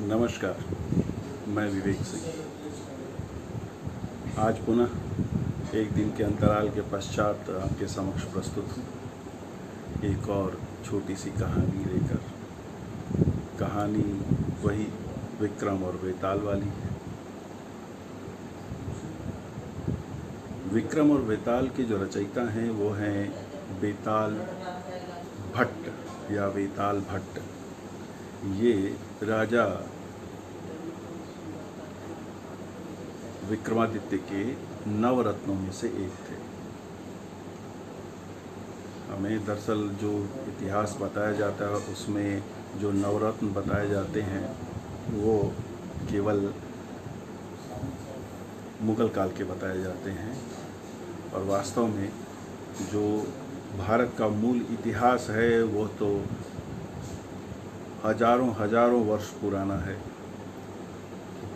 नमस्कार, मैं विवेक सिंह। आज पुनः एक दिन के अंतराल के पश्चात आपके समक्ष प्रस्तुत हूँ एक और छोटी सी कहानी लेकर। कहानी वही विक्रम और वेताल वाली है। विक्रम और वेताल के जो रचयिता हैं वो हैं बेताल भट्ट या वेताल भट्ट। ये राजा विक्रमादित्य के नवरत्नों में से एक थे। हमें दरअसल जो इतिहास बताया जाता है उसमें जो नवरत्न बताए जाते हैं वो केवल मुगल काल के बताए जाते हैं, और वास्तव में जो भारत का मूल इतिहास है वो तो हजारों वर्ष पुराना है।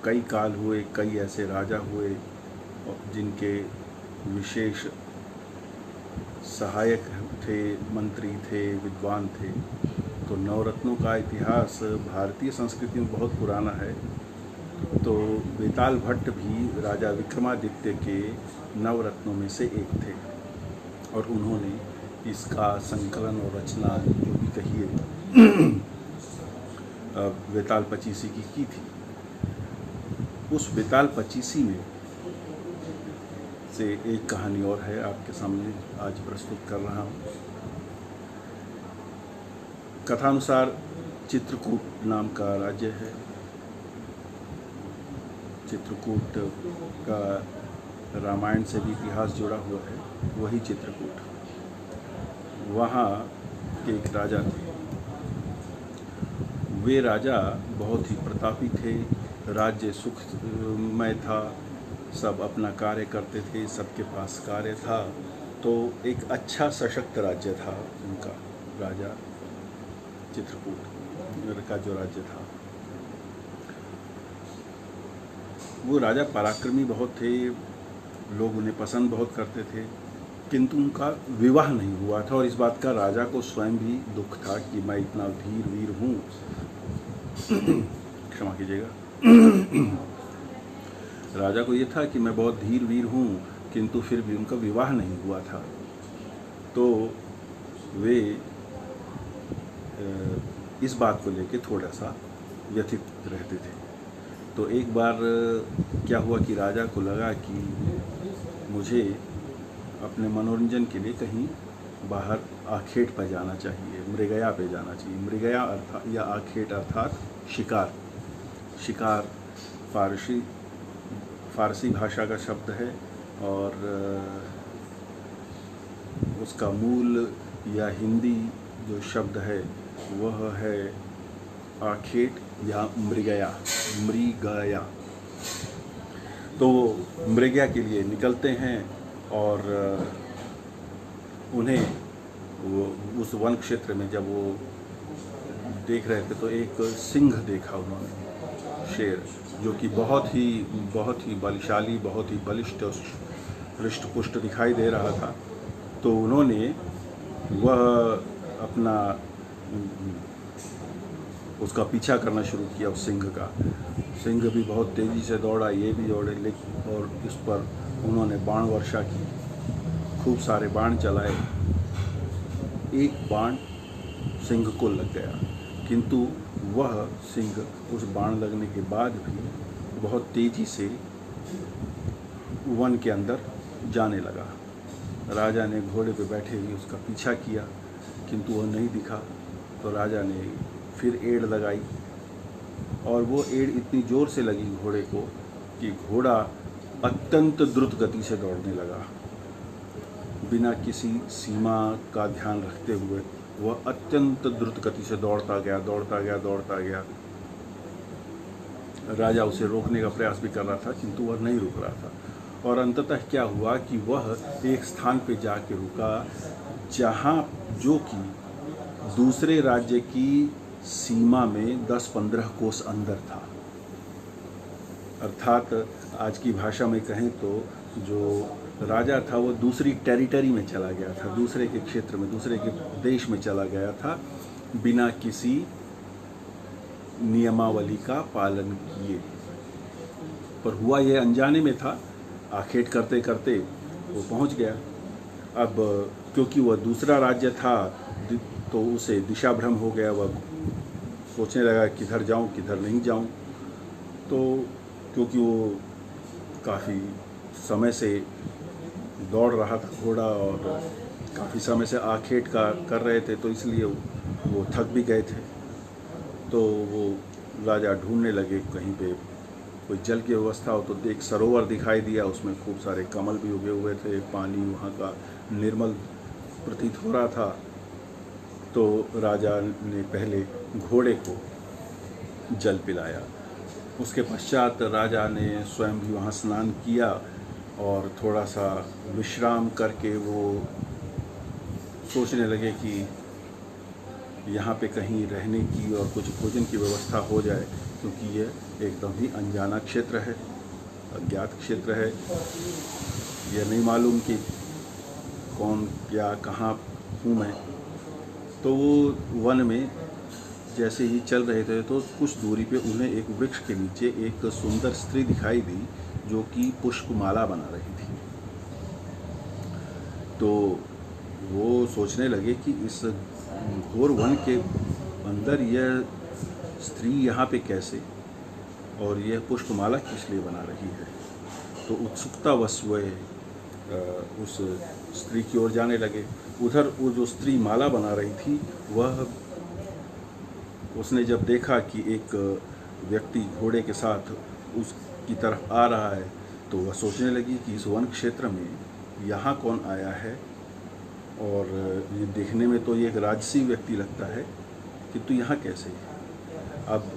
कई काल हुए, कई ऐसे राजा हुए जिनके विशेष सहायक थे, मंत्री थे, विद्वान थे। तो नवरत्नों का इतिहास भारतीय संस्कृति में बहुत पुराना है। तो वेताल भट्ट भी राजा विक्रमादित्य के नवरत्नों में से एक थे, और उन्होंने इसका संकलन और रचना जो भी कहिए वेताल पचीसी की थी। उस वेताल पचीसी में से एक कहानी और है आपके सामने आज प्रस्तुत कर रहा हूँ। कथानुसार चित्रकूट नाम का राज्य है। चित्रकूट का रामायण से भी इतिहास जुड़ा हुआ है, वही चित्रकूट। वहाँ एक राजा थे। वे राजा बहुत ही प्रतापी थे, राज्य सुखमय था, सब अपना कार्य करते थे, सबके पास कार्य था। तो एक अच्छा सशक्त राज्य था उनका, राजा चित्रकूट का जो राज्य था। वो राजा पराक्रमी बहुत थे, लोग उन्हें पसंद बहुत करते थे, किंतु उनका विवाह नहीं हुआ था। और इस बात का राजा को स्वयं भी दुख था कि मैं इतना धीर वीर हूँ, क्षमा कीजिएगा, राजा को ये था कि मैं बहुत धीर वीर हूँ, किंतु फिर भी उनका विवाह नहीं हुआ था। तो वे इस बात को लेकर थोड़ा सा व्यथित रहते थे। तो एक बार क्या हुआ कि राजा को लगा कि मुझे अपने मनोरंजन के लिए कहीं बाहर आखेट पर जाना चाहिए, मृगया पे जाना चाहिए। मृगया अर्थात या आखेट अर्थात शिकार। शिकार फारसी भाषा का शब्द है, और उसका मूल या हिंदी जो शब्द है वह है आखेट या मृगया। मृगया। तो वो मृगया के लिए निकलते हैं, और उन्हें वो उस वन क्षेत्र में जब वो देख रहे थे तो एक सिंह देखा उन्होंने, शेर, जो कि बहुत ही बलशाली, बहुत ही बलिष्ठ, हृष्ट-पुष्ट दिखाई दे रहा था। तो उन्होंने वह अपना उसका पीछा करना शुरू किया, उस सिंह का। सिंह भी बहुत तेज़ी से दौड़ा, ये भी दौड़े, लेकिन और इस पर उन्होंने बाण वर्षा की, खूब सारे बाण चलाए। एक बाण सिंह को लग गया, किंतु वह सिंह उस बाण लगने के बाद भी बहुत तेज़ी से वन के अंदर जाने लगा। राजा ने घोड़े पे बैठे हुए उसका पीछा किया, किंतु वह नहीं दिखा। तो राजा ने फिर एड़ लगाई, और वो एड़ इतनी ज़ोर से लगी घोड़े को कि घोड़ा अत्यंत द्रुत गति से दौड़ने लगा। बिना किसी सीमा का ध्यान रखते हुए वह अत्यंत द्रुत गति से दौड़ता गया। राजा उसे रोकने का प्रयास भी कर रहा था, किंतु वह नहीं रुक रहा था। और अंततः क्या हुआ कि वह एक स्थान पे जाके रुका जहाँ जो कि दूसरे राज्य की सीमा में 10-15 कोस अंदर था। अर्थात आज की भाषा में कहें तो जो राजा था वो दूसरी टेरिटरी में चला गया था, दूसरे के क्षेत्र में, दूसरे के देश में चला गया था, बिना किसी नियमावली का पालन किए। पर हुआ ये अनजाने में था, आखेट करते करते वो पहुंच गया। अब क्योंकि वह दूसरा राज्य था तो उसे दिशा भ्रम हो गया। वह सोचने लगा किधर जाऊं किधर नहीं जाऊं। तो क्योंकि वो काफ़ी समय से दौड़ रहा था घोड़ा और काफ़ी समय से आखेट कर रहे थे, तो इसलिए वो थक भी गए थे। तो वो राजा ढूंढने लगे कहीं पे कोई जल की व्यवस्था हो। तो एक सरोवर दिखाई दिया, उसमें खूब सारे कमल भी उगे हुए थे, पानी वहाँ का निर्मल प्रतीत हो रहा था। तो राजा ने पहले घोड़े को जल पिलाया। उसके पश्चात राजा ने स्वयं भी वहाँ स्नान किया और थोड़ा सा विश्राम करके वो सोचने लगे कि यहाँ पे कहीं रहने की और कुछ भोजन की व्यवस्था हो जाए, क्योंकि ये एकदम ही अनजाना क्षेत्र है, अज्ञात क्षेत्र है। यह नहीं मालूम कि कौन क्या कहाँ हूँ मैं। तो वो वन में जैसे ही चल रहे थे तो कुछ दूरी पे उन्हें एक वृक्ष के नीचे एक सुंदर स्त्री दिखाई दी जो कि पुष्पमाला बना रही थी। तो वो सोचने लगे कि इस घोर वन के अंदर यह स्त्री यहाँ पे कैसे, और यह पुष्पमाला किस लिए बना रही है। तो उत्सुकतावश वह उस स्त्री की ओर जाने लगे। उधर वो जो स्त्री माला बना रही थी, वह उसने जब देखा कि एक व्यक्ति घोड़े के साथ उसकी तरफ आ रहा है, तो वह सोचने लगी कि इस वन क्षेत्र में यहाँ कौन आया है, और ये देखने में तो ये एक राजसी व्यक्ति लगता है, किंतु यहाँ कैसे। अब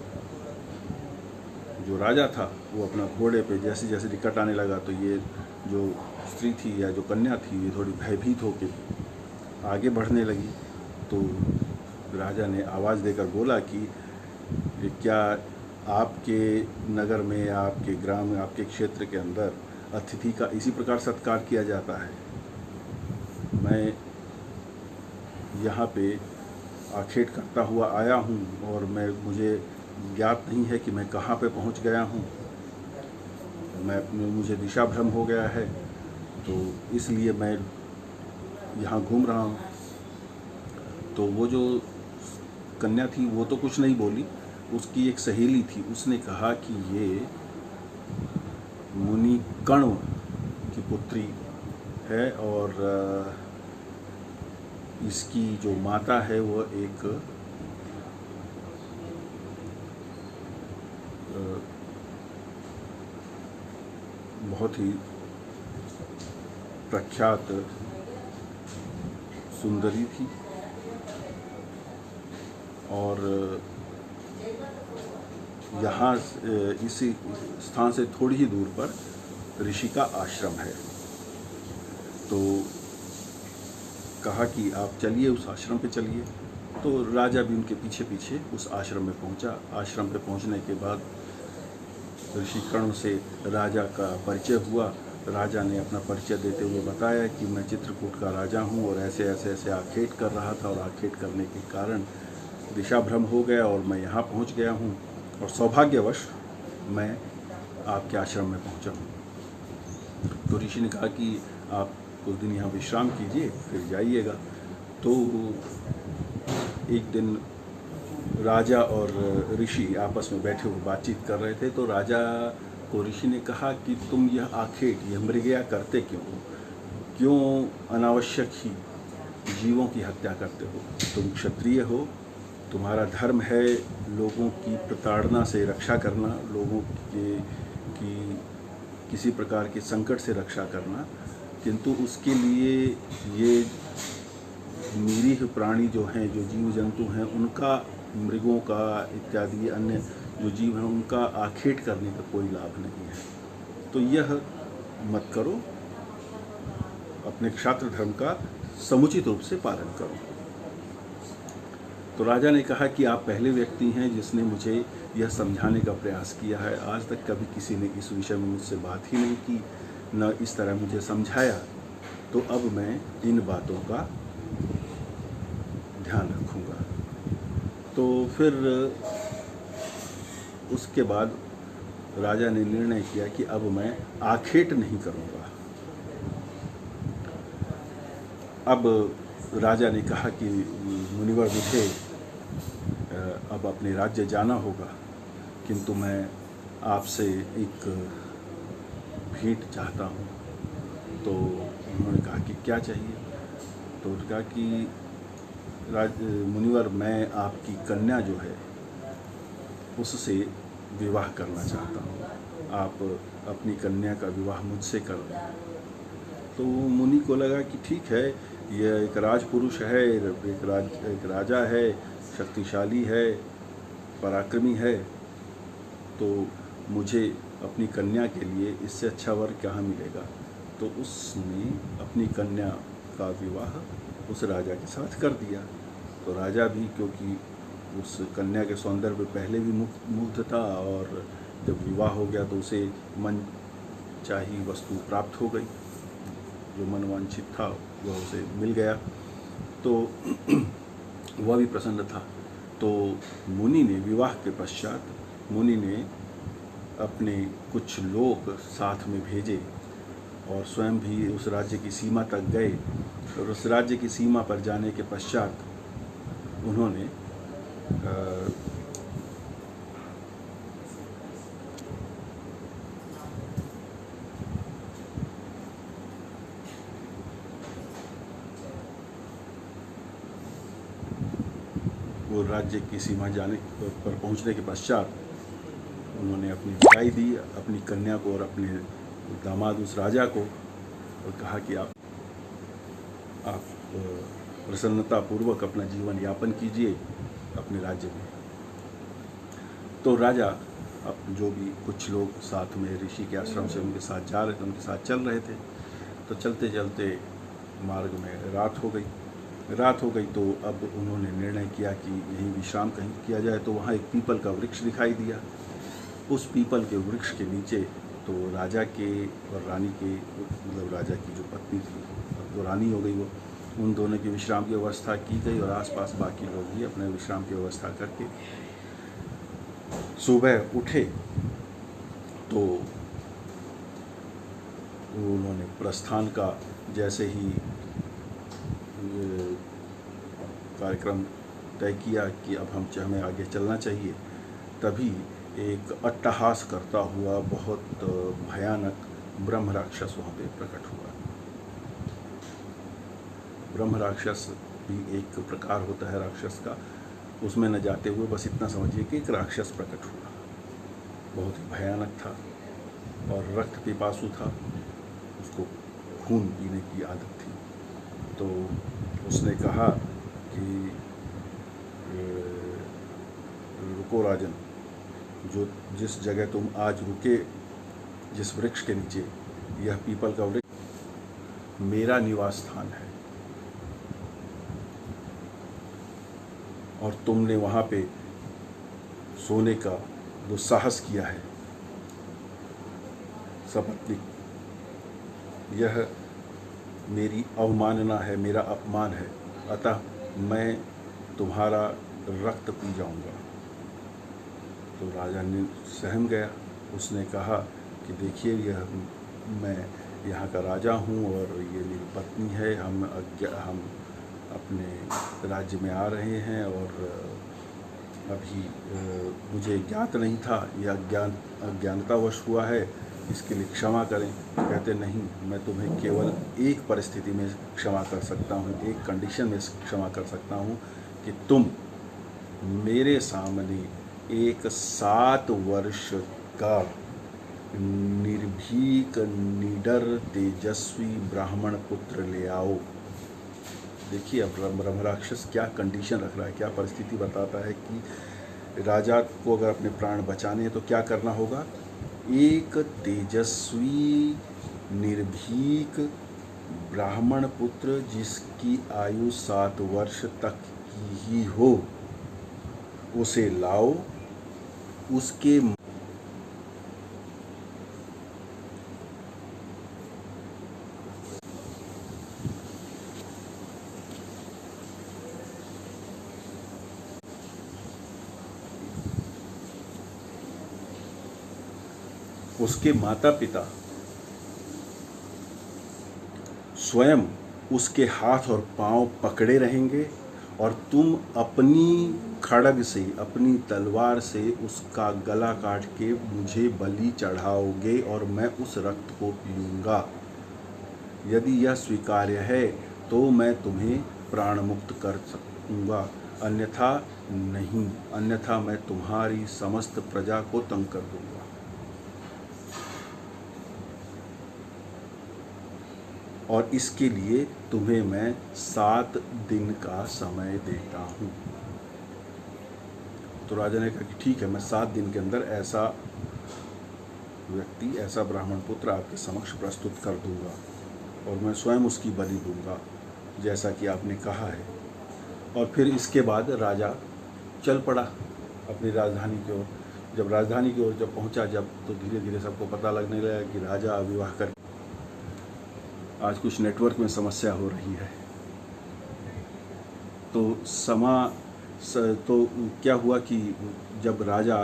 जो राजा था वो अपना घोड़े पे जैसे जैसे निकट आने लगा, तो ये जो स्त्री थी या जो कन्या थी, ये थोड़ी भयभीत होकर आगे बढ़ने लगी। तो राजा ने आवाज़ देकर बोला कि क्या आपके नगर में, आपके ग्राम में, आपके क्षेत्र के अंदर अतिथि का इसी प्रकार सत्कार किया जाता है। मैं यहाँ पे आखेट करता हुआ आया हूँ और मुझे ज्ञात नहीं है कि मैं कहाँ पे पहुँच गया हूँ। मुझे दिशा भ्रम हो गया है, तो इसलिए मैं यहाँ घूम रहा हूँ। तो वो जो कन्या थी वो तो कुछ नहीं बोली, उसकी एक सहेली थी, उसने कहा कि ये मुनि कण्व की पुत्री है और इसकी जो माता है वो एक बहुत ही प्रख्यात सुंदरी थी, और यहाँ इसी स्थान से थोड़ी ही दूर पर ऋषि का आश्रम है। तो कहा कि आप चलिए, उस आश्रम पे चलिए। तो राजा भी उनके पीछे पीछे उस आश्रम में पहुंचा। आश्रम पे पहुंचने के बाद ऋषि कर्ण से राजा का परिचय हुआ। राजा ने अपना परिचय देते हुए बताया कि मैं चित्रकूट का राजा हूं और ऐसे ऐसे ऐसे आखेट कर रहा था, और आखेट करने के कारण दिशा भ्रम हो गया और मैं यहाँ पहुँच गया हूँ, और सौभाग्यवश मैं आपके आश्रम में पहुँचा हूँ। तो ऋषि ने कहा कि आप कुछ दिन यहाँ विश्राम कीजिए, फिर जाइएगा। तो एक दिन राजा और ऋषि आपस में बैठे हुए बातचीत कर रहे थे। तो राजा को ऋषि ने कहा कि तुम यह आखेट, यह मृगया करते क्यों हो? क्यों अनावश्यक ही जीवों की हत्या करते हो? तुम क्षत्रिय हो, तुम्हारा धर्म है लोगों की प्रताड़ना से रक्षा करना, लोगों की किसी प्रकार के संकट से रक्षा करना, किंतु उसके लिए ये निरीह प्राणी जो हैं, जो जीव जंतु हैं, उनका, मृगों का इत्यादि अन्य जो जीव हैं, उनका आखेट करने का कोई लाभ नहीं है। तो यह मत करो, अपने क्षात्र धर्म का समुचित रूप से पालन करो। तो राजा ने कहा कि आप पहले व्यक्ति हैं जिसने मुझे यह समझाने का प्रयास किया है। आज तक कभी किसी ने इस विषय में मुझसे बात ही नहीं की, न इस तरह मुझे समझाया। तो अब मैं इन बातों का ध्यान रखूँगा। तो फिर उसके बाद राजा ने निर्णय किया कि अब मैं आखेट नहीं करूँगा। अब राजा ने कहा कि मुनिवर, मुझे अब अपने राज्य जाना होगा, किंतु मैं आपसे एक भेंट चाहता हूँ। तो उन्होंने कहा कि क्या चाहिए? तो उन्होंने कहा कि मुनिवर, मैं आपकी कन्या जो है उससे विवाह करना चाहता हूँ, आप अपनी कन्या का विवाह मुझसे कर दें। तो मुनि को लगा कि ठीक है, यह एक राजपुरुष है, एक राजा है, शक्तिशाली है, पराक्रमी है, तो मुझे अपनी कन्या के लिए इससे अच्छा वर कहाँ मिलेगा। तो उसने अपनी कन्या का विवाह उस राजा के साथ कर दिया। तो राजा भी, क्योंकि उस कन्या के सौंदर्य पे पहले भी मुग्ध था, और जब विवाह हो गया तो उसे मन चाही वस्तु प्राप्त हो गई, जो मनवांछित था वह उसे मिल गया, तो वह भी प्रसन्न था। तो मुनि ने, विवाह के पश्चात मुनि ने अपने कुछ लोग साथ में भेजे और स्वयं भी उस राज्य की सीमा तक गए। और उस राज्य की सीमा पर जाने के पश्चात उन्होंने वो राज्य की सीमा जाने पर पहुंचने के पश्चात उन्होंने अपनी विदाई दी अपनी कन्या को और अपने दामाद उस राजा को, और कहा कि आप प्रसन्नतापूर्वक अपना जीवन यापन कीजिए अपने राज्य में। तो राजा, अब जो भी कुछ लोग साथ में ऋषि के आश्रम से उनके साथ जा रहे थे, उनके साथ चल रहे थे, तो चलते चलते मार्ग में रात हो गई। तो अब उन्होंने निर्णय किया कि यहीं विश्राम कहीं किया जाए। तो वहाँ एक पीपल का वृक्ष दिखाई दिया। उस पीपल के वृक्ष के नीचे तो राजा के और रानी के, मतलब राजा की जो पत्नी थी, अब तो रानी हो गई वो, उन दोनों की विश्राम की व्यवस्था की गई, और आसपास बाकी लोग भी अपने विश्राम की व्यवस्था करके सुबह उठे। तो उन्होंने प्रस्थान का जैसे ही कार्यक्रम तय किया कि अब हमें आगे चलना चाहिए, तभी एक अट्टहास करता हुआ बहुत भयानक ब्रह्म राक्षस वहाँ पे प्रकट हुआ। ब्रह्म राक्षस भी एक प्रकार होता है राक्षस का, उसमें न जाते हुए बस इतना समझिए कि एक राक्षस प्रकट हुआ। बहुत ही भयानक था और रक्त पिपासु था, उसको खून पीने की आदत थी। तो उसने कहा कि रुको राजन, जो जिस जगह तुम आज रुके, जिस वृक्ष के नीचे, यह पीपल का वृक्ष मेरा निवास स्थान है, और तुमने वहाँ पे सोने का दुस्साहस किया है सपत्नीक, यह मेरी अवमानना है, मेरा अपमान है, अतः मैं तुम्हारा रक्त पी जाऊंगा। तो राजा ने सहम गया। उसने कहा कि देखिए, मैं यहाँ का राजा हूँ और ये मेरी पत्नी है, हम अपने राज्य में आ रहे हैं, और अभी मुझे ज्ञात नहीं था, यह अज्ञानतावश हुआ है, इसके लिए क्षमा करें। कहते नहीं, मैं तुम्हें केवल एक परिस्थिति में क्षमा कर सकता हूँ, एक कंडीशन में क्षमा कर सकता हूँ कि तुम मेरे सामने एक 7 वर्ष का निर्भीक, निडर, तेजस्वी ब्राह्मण पुत्र ले आओ। देखिए अब ब्रह्म राक्षस क्या कंडीशन रख रहा है, क्या परिस्थिति बताता है कि राजा को अगर अपने प्राण बचाने हैं तो क्या करना होगा। एक तेजस्वी, निर्भीक ब्राह्मण पुत्र जिसकी आयु 7 वर्ष तक की ही हो, उसे लाओ। उसके उसके माता पिता स्वयं उसके हाथ और पांव पकड़े रहेंगे और तुम अपनी खड्ग से, अपनी तलवार से उसका गला काट के मुझे बलि चढ़ाओगे और मैं उस रक्त को पीऊँगा। यदि यह स्वीकार्य है तो मैं तुम्हें प्राण मुक्त कर सकूँगा, अन्यथा नहीं, अन्यथा मैं तुम्हारी समस्त प्रजा को तंग कर दूँगा। और इसके लिए तुम्हें मैं 7 दिन का समय देता हूँ। तो राजा ने कहा कि ठीक है, मैं 7 दिन के अंदर ऐसा व्यक्ति, ऐसा ब्राह्मण पुत्र आपके समक्ष प्रस्तुत कर दूंगा और मैं स्वयं उसकी बलि दूंगा जैसा कि आपने कहा है। और फिर इसके बाद राजा चल पड़ा अपनी राजधानी की ओर। जब राजधानी की ओर जब पहुंचा, तो धीरे धीरे सबको पता लगने लगा कि राजा विवाह कर, आज कुछ नेटवर्क में समस्या हो रही है। तो क्या हुआ कि जब राजा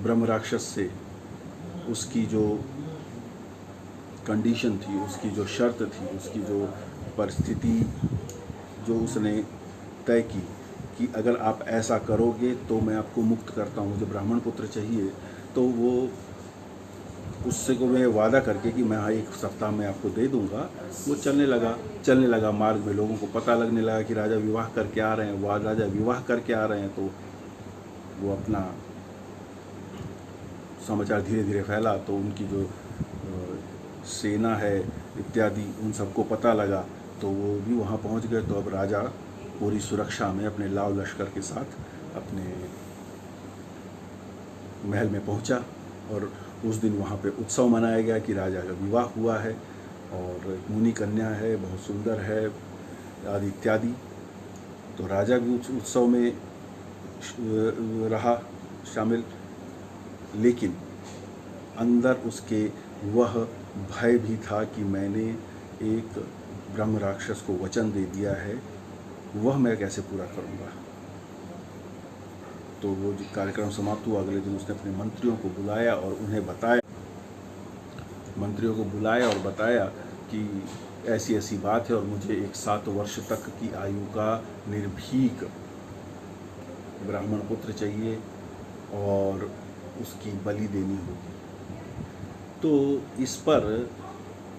ब्रह्म राक्षस से उसकी जो कंडीशन थी, उसकी जो शर्त थी, उसकी जो परिस्थिति जो उसने तय की कि अगर आप ऐसा करोगे तो मैं आपको मुक्त करता हूँ, मुझे ब्राह्मण पुत्र चाहिए, तो वो उससे को मैं वादा करके कि मैं 1 सप्ताह में आपको दे दूंगा, वो चलने लगा। मार्ग में लोगों को पता लगने लगा कि राजा विवाह करके आ रहे हैं। राजा विवाह करके आ रहे हैं, तो वो अपना समाचार धीरे धीरे फैला। तो उनकी जो सेना है इत्यादि, उन सबको पता लगा, तो वो भी वहाँ पहुँच गए। तो अब राजा पूरी सुरक्षा में अपने लाव लश्कर के साथ अपने महल में पहुँचा और उस दिन वहाँ पे उत्सव मनाया गया कि राजा का विवाह हुआ है और एक मुनि कन्या है, बहुत सुंदर है आदि इत्यादि। तो राजा भी उस उत्सव में रहा शामिल, लेकिन अंदर उसके वह भय भी था कि मैंने एक ब्रह्म राक्षस को वचन दे दिया है, वह मैं कैसे पूरा करूँगा। तो वो जो कार्यक्रम समाप्त हुआ, अगले दिन उसने अपने मंत्रियों को बुलाया और उन्हें बताया, और बताया कि ऐसी ऐसी बात है और मुझे एक 7 वर्ष तक की आयु का निर्भीक ब्राह्मण पुत्र चाहिए और उसकी बलि देनी होगी। तो इस पर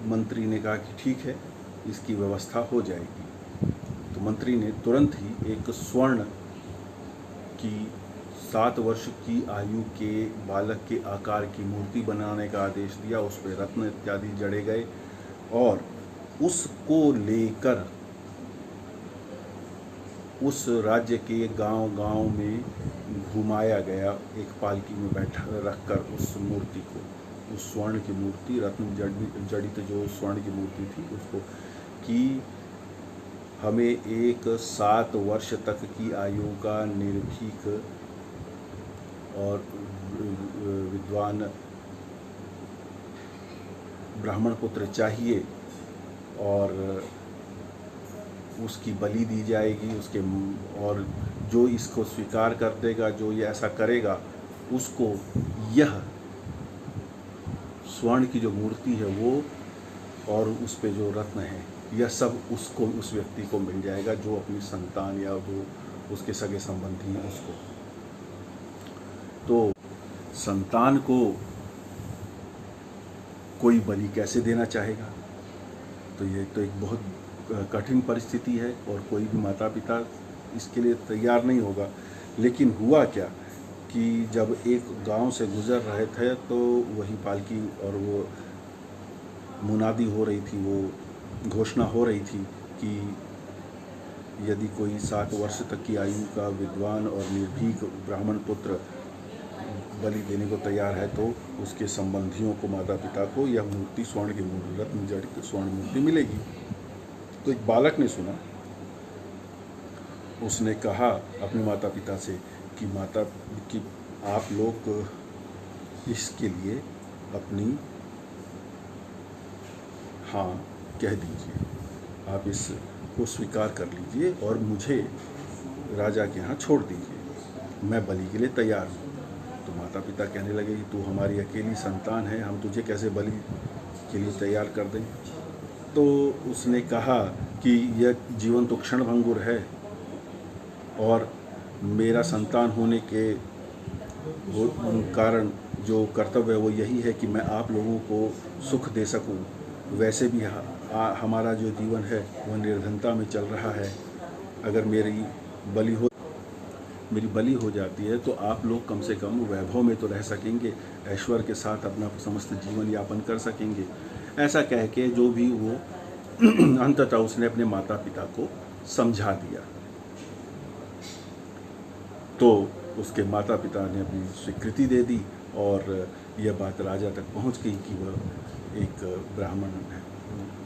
मंत्री ने कहा कि ठीक है, इसकी व्यवस्था हो जाएगी। तो मंत्री ने तुरंत ही एक स्वर्ण की 7 वर्ष की आयु के बालक के आकार की मूर्ति बनाने का आदेश दिया। उस पर रत्न इत्यादि जड़े गए और उसको लेकर उस राज्य के गांव-गांव में घुमाया गया, एक पालकी में बैठा रखकर उस मूर्ति को, उस स्वर्ण की मूर्ति, रत्न जड़ित जो स्वर्ण की मूर्ति थी उसको, कि हमें एक 7 वर्ष तक की आयु का निर्भीक और विद्वान ब्राह्मण पुत्र चाहिए और उसकी बलि दी जाएगी उसके, और जो इसको स्वीकार कर देगा, जो ये ऐसा करेगा, उसको यह स्वर्ण की जो मूर्ति है वो और उस पे जो रत्न है, यह सब उसको, उस व्यक्ति को मिल जाएगा जो अपनी संतान या वो उसके सगे संबंधी हैं उसको। तो संतान को कोई बलि कैसे देना चाहेगा? तो ये तो एक बहुत कठिन परिस्थिति है और कोई भी माता पिता इसके लिए तैयार नहीं होगा। लेकिन हुआ क्या कि जब एक गांव से गुजर रहे थे तो वही पालकी और वो मुनादी हो रही थी, वो घोषणा हो रही थी कि यदि कोई 7 वर्ष तक की आयु का विद्वान और निर्भीक ब्राह्मण पुत्र बलि देने को तैयार है तो उसके संबंधियों को, माता पिता को यह मूर्ति, स्वर्ण की मूर्ति, रत्न जड़ित स्वर्ण मूर्ति मिलेगी। तो एक बालक ने सुना, उसने कहा अपने माता पिता से कि आप लोग इसके लिए अपनी हाँ कह दीजिए, आप इसको स्वीकार कर लीजिए और मुझे राजा के यहाँ छोड़ दीजिए, मैं बलि के लिए तैयार हूँ। तो माता पिता कहने लगे कि तू हमारी अकेली संतान है, हम तुझे कैसे बलि के लिए तैयार कर दें। तो उसने कहा कि यह जीवन तो क्षणभंगुर है और मेरा संतान होने के कारण जो कर्तव्य है वो यही है कि मैं आप लोगों को सुख दे सकूं। वैसे भी हमारा जो जीवन है वह निर्धनता में चल रहा है। अगर मेरी बलि हो जाती है तो आप लोग कम से कम वैभव में तो रह सकेंगे, ऐश्वर्य के साथ अपना समस्त जीवन यापन कर सकेंगे। ऐसा कह के जो भी वो अंततः उसने अपने माता पिता को समझा दिया। तो उसके माता पिता ने अपनी स्वीकृति दे दी और यह बात राजा तक पहुंच गई कि वह एक ब्राह्मण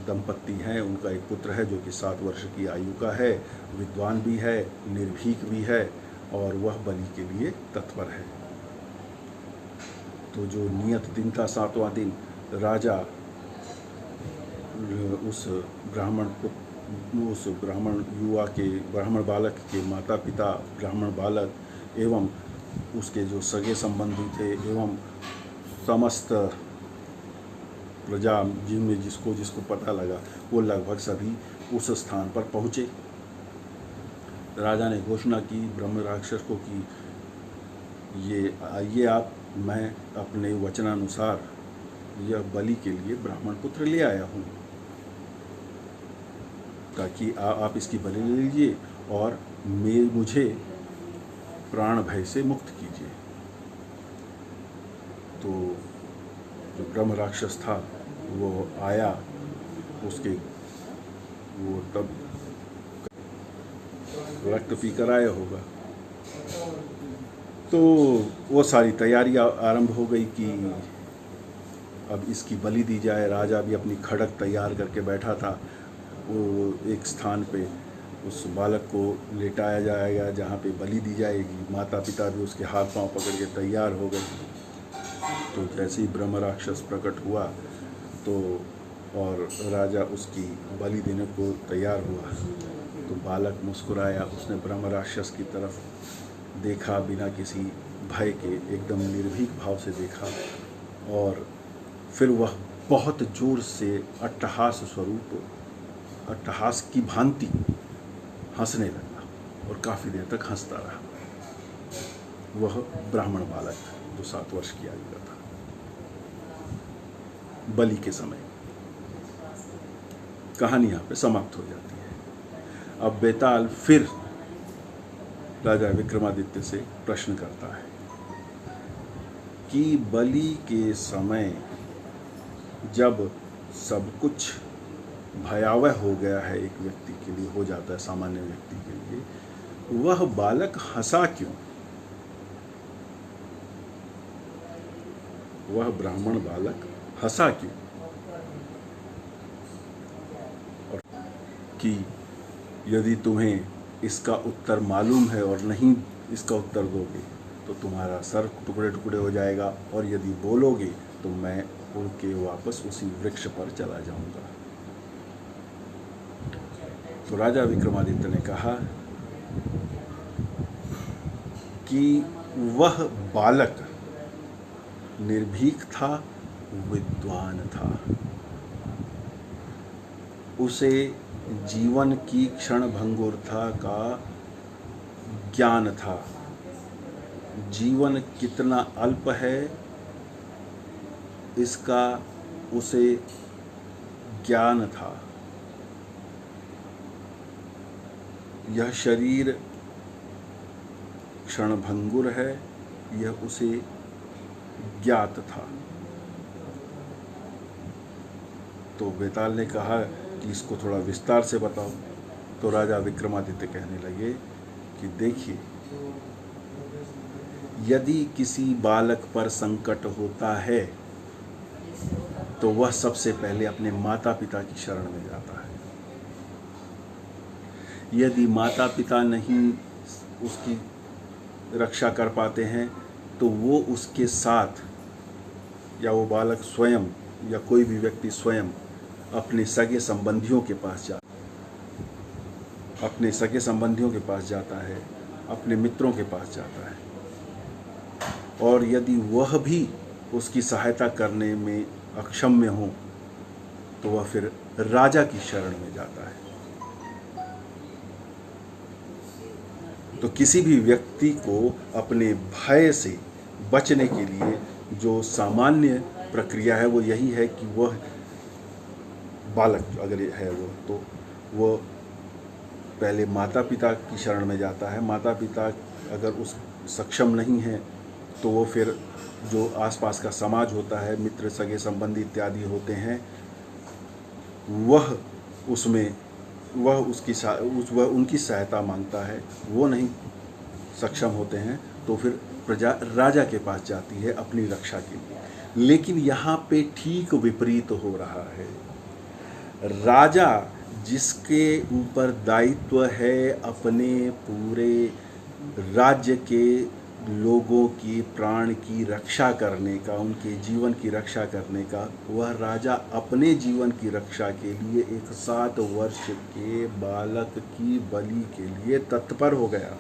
दंपत्ति हैं, उनका एक पुत्र है जो कि 7 वर्ष की आयु का है, विद्वान भी है, निर्भीक भी है और वह बलि के लिए तत्पर है। तो जो नियत दिन था 7वां दिन, राजा उस ब्राह्मण बालक के माता पिता, ब्राह्मण बालक एवं उसके जो सगे संबंधी थे एवं समस्त प्रजा जिनमें जिसको पता लगा वो लगभग सभी उस स्थान पर पहुँचे। राजा ने घोषणा की ब्रह्म राक्षस को कि ये आइए आप, मैं अपने वचनानुसार यह बलि के लिए ब्राह्मण पुत्र ले आया हूँ, ताकि आप इसकी बलि ले लीजिए और मुझे प्राण भय से मुक्त कीजिए। तो जो ब्रह्म राक्षस था वो आया, वो तब रक्त पीकर आया होगा। तो वो सारी तैयारियां आरंभ हो गई कि अब इसकी बलि दी जाए। राजा भी अपनी खड़ग तैयार करके बैठा था। वो एक स्थान पे उस बालक को लेटाया जाएगा जहाँ पे बलि दी जाएगी। माता पिता भी उसके हाथ पांव पकड़ के तैयार हो गए। तो जैसे ही ब्रह्म राक्षस प्रकट हुआ तो और राजा उसकी बलि देने को तैयार हुआ तो बालक मुस्कुराया। उसने ब्रह्म राक्षस की तरफ देखा, बिना किसी भय के एकदम निर्भीक भाव से देखा और फिर वह बहुत जोर से अट्टहास की भांति हंसने लगा और काफ़ी देर तक हंसता रहा। वह ब्राह्मण बालक जो 7 वर्ष की आयु का था। बलि के समय कहानी यहाँ पे समाप्त हो जाती है। अब बेताल फिर राजा विक्रमादित्य से प्रश्न करता है कि बलि के समय जब सब कुछ भयावह हो गया है, एक व्यक्ति के लिए हो जाता है, सामान्य व्यक्ति के लिए, वह बालक हंसा क्यों? वह ब्राह्मण बालक हंसा क्यों? और कि यदि तुम्हें इसका उत्तर मालूम है और नहीं इसका उत्तर दोगे तो तुम्हारा सर टुकड़े टुकड़े हो जाएगा और यदि बोलोगे तो मैं उड़ के वापस उसी वृक्ष पर चला जाऊंगा। तो राजा विक्रमादित्य ने कहा कि वह बालक निर्भीक था, विद्वान था, उसे जीवन की क्षणभंगुरता का ज्ञान था। जीवन कितना अल्प है इसका उसे ज्ञान था। यह शरीर क्षणभंगुर है, यह उसे ज्ञात था। तो बेताल ने कहा कि इसको थोड़ा विस्तार से बताओ। तो राजा विक्रमादित्य कहने लगे कि देखिए, यदि किसी बालक पर संकट होता है तो वह सबसे पहले अपने माता पिता की शरण में जाता है। यदि माता पिता नहीं उसकी रक्षा कर पाते हैं तो वो उसके साथ, या वो बालक स्वयं या कोई भी व्यक्ति स्वयं अपने सगे संबंधियों के पास जाता है, अपने मित्रों के पास जाता है। और यदि वह भी उसकी सहायता करने में अक्षम में हो तो वह फिर राजा की शरण में जाता है। तो किसी भी व्यक्ति को अपने भय से बचने के लिए जो सामान्य प्रक्रिया है वो यही है कि वह बालक अगर है तो वो पहले माता पिता की शरण में जाता है। माता पिता अगर उस सक्षम नहीं है तो वो फिर जो आसपास का समाज होता है, मित्र सगे संबंधी इत्यादि होते हैं, वह उनकी सहायता मांगता है। वो नहीं सक्षम होते हैं तो फिर प्रजा राजा के पास जाती है अपनी रक्षा के लिए। लेकिन यहाँ पे ठीक विपरीत हो रहा है। राजा जिसके ऊपर दायित्व है अपने पूरे राज्य के लोगों की प्राण की रक्षा करने का, उनके जीवन की रक्षा करने का, वह राजा अपने जीवन की रक्षा के लिए एक 7 वर्ष के बालक की बलि के लिए तत्पर हो गया।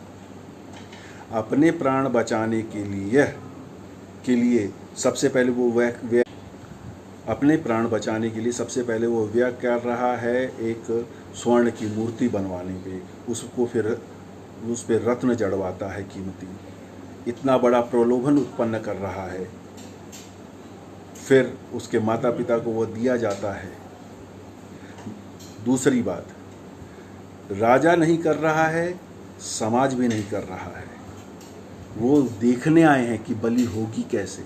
अपने प्राण बचाने के लिए सबसे पहले वो अपने प्राण बचाने के लिए सबसे पहले वो व्यय कर रहा है एक स्वर्ण की मूर्ति बनवाने पे। उसको फिर उस पे रत्न जड़वाता है कीमती। इतना बड़ा प्रलोभन उत्पन्न कर रहा है। फिर उसके माता पिता को वो दिया जाता है। दूसरी बात, राजा नहीं कर रहा है, समाज भी नहीं कर रहा है। वो देखने आए हैं कि बलि होगी कैसे।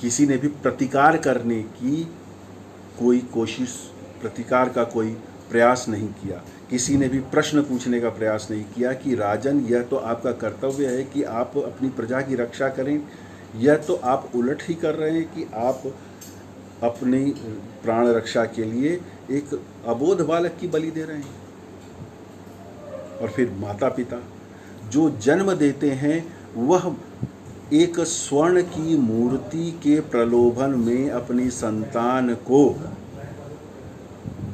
किसी ने भी प्रतिकार करने की कोई कोशिश, प्रतिकार का कोई प्रयास नहीं किया। किसी ने भी प्रश्न पूछने का प्रयास नहीं किया कि राजन, यह तो आपका कर्तव्य है कि आप अपनी प्रजा की रक्षा करें, यह तो आप उलट ही कर रहे हैं कि आप अपनी प्राण रक्षा के लिए एक अबोध बालक की बलि दे रहे हैं। और फिर माता पिता जो jन्म देते हैं वह एक स्वर्ण की मूर्ति के प्रलोभन में अपनी संतान को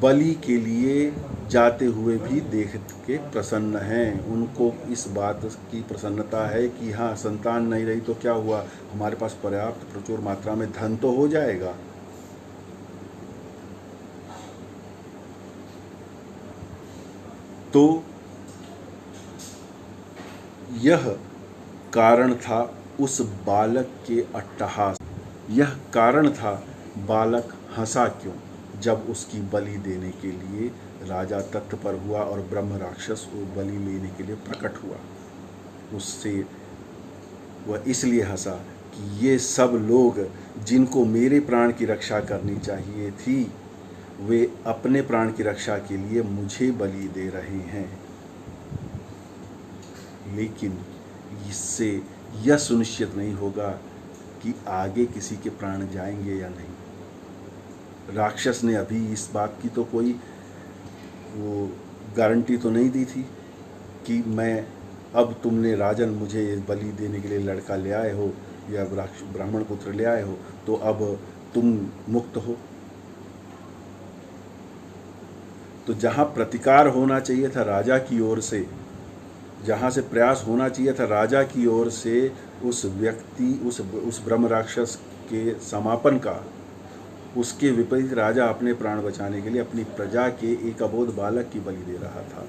बलि के लिए जाते हुए भी देख के प्रसन्न हैं। उनको इस बात की प्रसन्नता है कि हाँ, संतान नहीं रही तो क्या हुआ, हमारे पास पर्याप्त प्रचुर मात्रा में धन तो हो जाएगा। तो यह कारण था उस बालक के अट्टहास। यह कारण था बालक हंसा क्यों जब उसकी बलि देने के लिए राजा तत्पर हुआ और ब्रह्म राक्षस वो बलि लेने के लिए प्रकट हुआ। उससे वह इसलिए हंसा कि ये सब लोग जिनको मेरे प्राण की रक्षा करनी चाहिए थी, वे अपने प्राण की रक्षा के लिए मुझे बलि दे रहे हैं। लेकिन इससे यह सुनिश्चित नहीं होगा कि आगे किसी के प्राण जाएंगे या नहीं। राक्षस ने अभी इस बात की तो कोई वो गारंटी तो नहीं दी थी कि मैं अब तुमने राजन मुझे बलि देने के लिए लड़का ले आए हो या ब्राह्मण पुत्र ले आए हो तो अब तुम मुक्त हो। तो जहाँ प्रतिकार होना चाहिए था राजा की ओर से, जहाँ से प्रयास होना चाहिए था राजा की ओर से उस व्यक्ति उस ब्रह्म राक्षस के समापन का, उसके विपरीत राजा अपने प्राण बचाने के लिए अपनी प्रजा के एक अबोध बालक की बलि दे रहा था।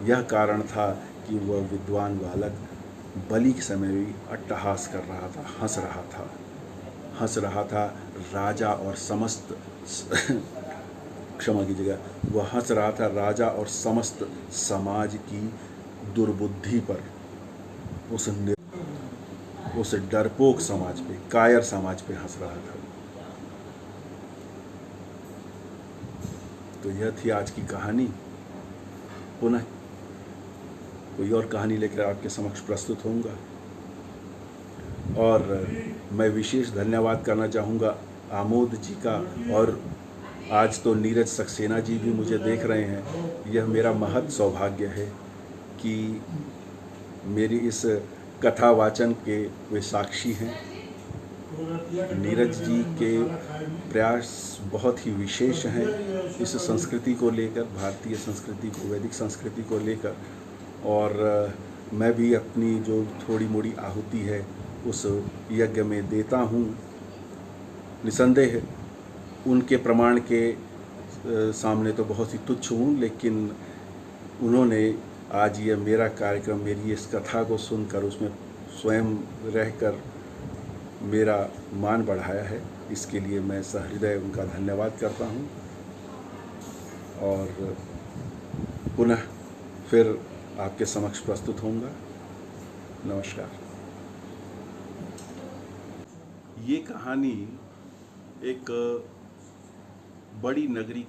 यह कारण था कि वह विद्वान बालक बलि के समय भी अट्टहास कर रहा था, हंस रहा था राजा और समस्त क्षमा कीजिएगा, वह हंस रहा था राजा और समस्त समाज की दुर्बुद्धि पर, उस डरपोक समाज पे, कायर समाज पे हंस रहा था। तो यह थी आज की कहानी। पुनः कोई और कहानी लेकर आपके समक्ष प्रस्तुत होऊंगा। और मैं विशेष धन्यवाद करना चाहूँगा आमोद जी का, और आज तो नीरज सक्सेना जी भी मुझे देख रहे हैं। यह मेरा महत सौभाग्य है कि मेरी इस कथा वाचन के वे साक्षी हैं। नीरज जी के प्रयास बहुत ही विशेष हैं इस संस्कृति को लेकर, भारतीय संस्कृति को, वैदिक संस्कृति को लेकर। और मैं भी अपनी जो थोड़ी मोड़ी आहुति है उस यज्ञ में देता हूँ। निसंदेह उनके प्रमाण के सामने तो बहुत ही तुच्छ हूँ, लेकिन उन्होंने आज ये मेरा कार्यक्रम, मेरी इस कथा को सुनकर उसमें स्वयं रहकर मेरा मान बढ़ाया है। इसके लिए मैं सहृदय उनका धन्यवाद करता हूँ और पुनः फिर आपके समक्ष प्रस्तुत होऊंगा। नमस्कार। ये कहानी एक बड़ी नगरी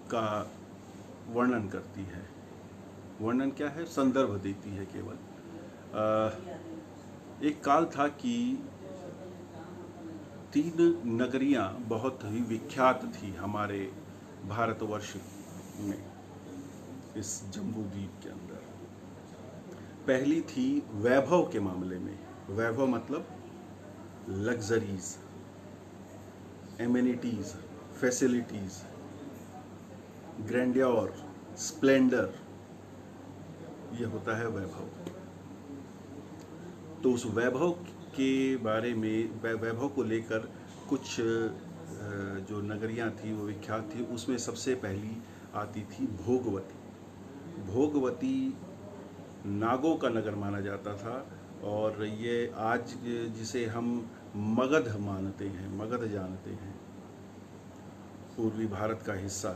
का वर्णन करती है। वर्णन क्या है? संदर्भ देती है केवल। एक काल था कि 3 नगरियां बहुत ही विख्यात थी हमारे भारतवर्ष में, इस जम्बू द्वीप के अंदर। पहली थी वैभव के मामले में। वैभव मतलब luxuries, amenities, facilities, grandeur, Splendor, ये होता है वैभव। तो उस वैभव के बारे में, वैभव को लेकर कुछ जो नगरियां थी वो विख्यात थी। उसमें सबसे पहली आती थी भोगवती। भोगवती नागों का नगर माना जाता था और ये आज जिसे हम मगध मानते हैं, मगध जानते हैं, पूर्वी भारत का हिस्सा,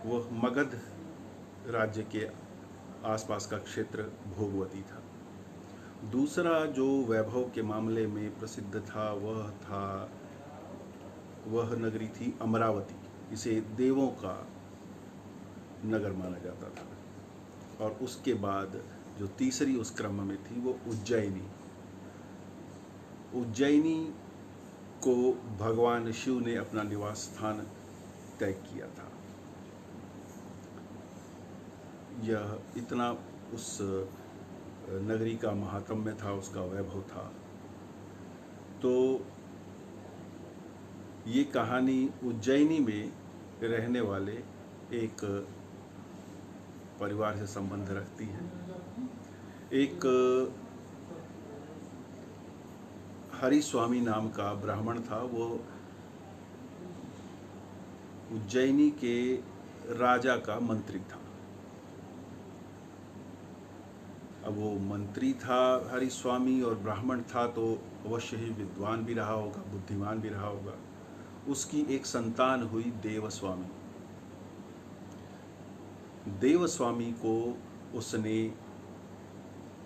वो मगध राज्य के आसपास का क्षेत्र भोगवती था। दूसरा जो वैभव के मामले में प्रसिद्ध था वह नगरी थी अमरावती। इसे देवों का नगर माना जाता था। और उसके बाद जो तीसरी उस क्रम में थी वो उज्जैनी। उज्जैनी को भगवान शिव ने अपना निवास स्थान तय किया था। यह इतना उस नगरी का महात्म्य था, उसका वैभव था। तो ये कहानी उज्जैनी में रहने वाले एक परिवार से संबंध रखती है। एक हरिस्वामी नाम का ब्राह्मण था। वो उज्जैनी के राजा का मंत्री था। अब वो मंत्री था हरिस्वामी और ब्राह्मण था, तो अवश्य ही विद्वान भी रहा होगा, बुद्धिमान भी रहा होगा। उसकी एक संतान हुई देवस्वामी। देवस्वामी को उसने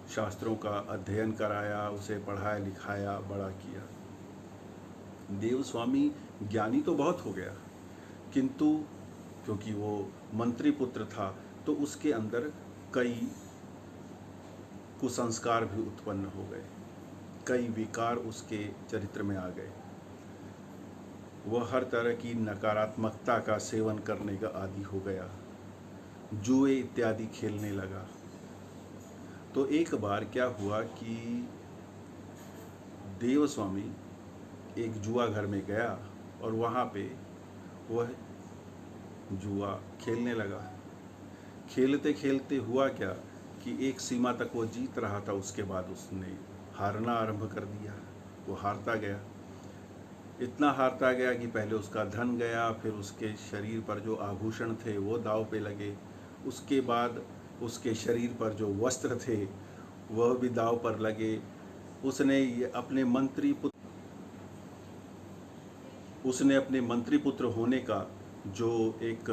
शास्त्रों का अध्ययन कराया, उसे पढ़ाया लिखाया, बड़ा किया। देवस्वामी ज्ञानी तो बहुत हो गया, किंतु क्योंकि वो मंत्री पुत्र था तो उसके अंदर कई कुसंस्कार भी उत्पन्न हो गए, कई विकार उसके चरित्र में आ गए। वह हर तरह की नकारात्मकता का सेवन करने का आदी हो गया, जुए इत्यादि खेलने लगा। तो एक बार क्या हुआ कि देवस्वामी एक जुआ घर में गया और वहाँ पे वह जुआ खेलने लगा। खेलते खेलते हुआ क्या कि एक सीमा तक वो जीत रहा था, उसके बाद उसने हारना आरंभ कर दिया। वो हारता गया, इतना हारता गया कि पहले उसका धन गया, फिर उसके शरीर पर जो आभूषण थे वो दांव पे लगे, उसके बाद उसके शरीर पर जो वस्त्र थे वह भी दांव पर लगे। उसने अपने मंत्री पुत्र होने का जो एक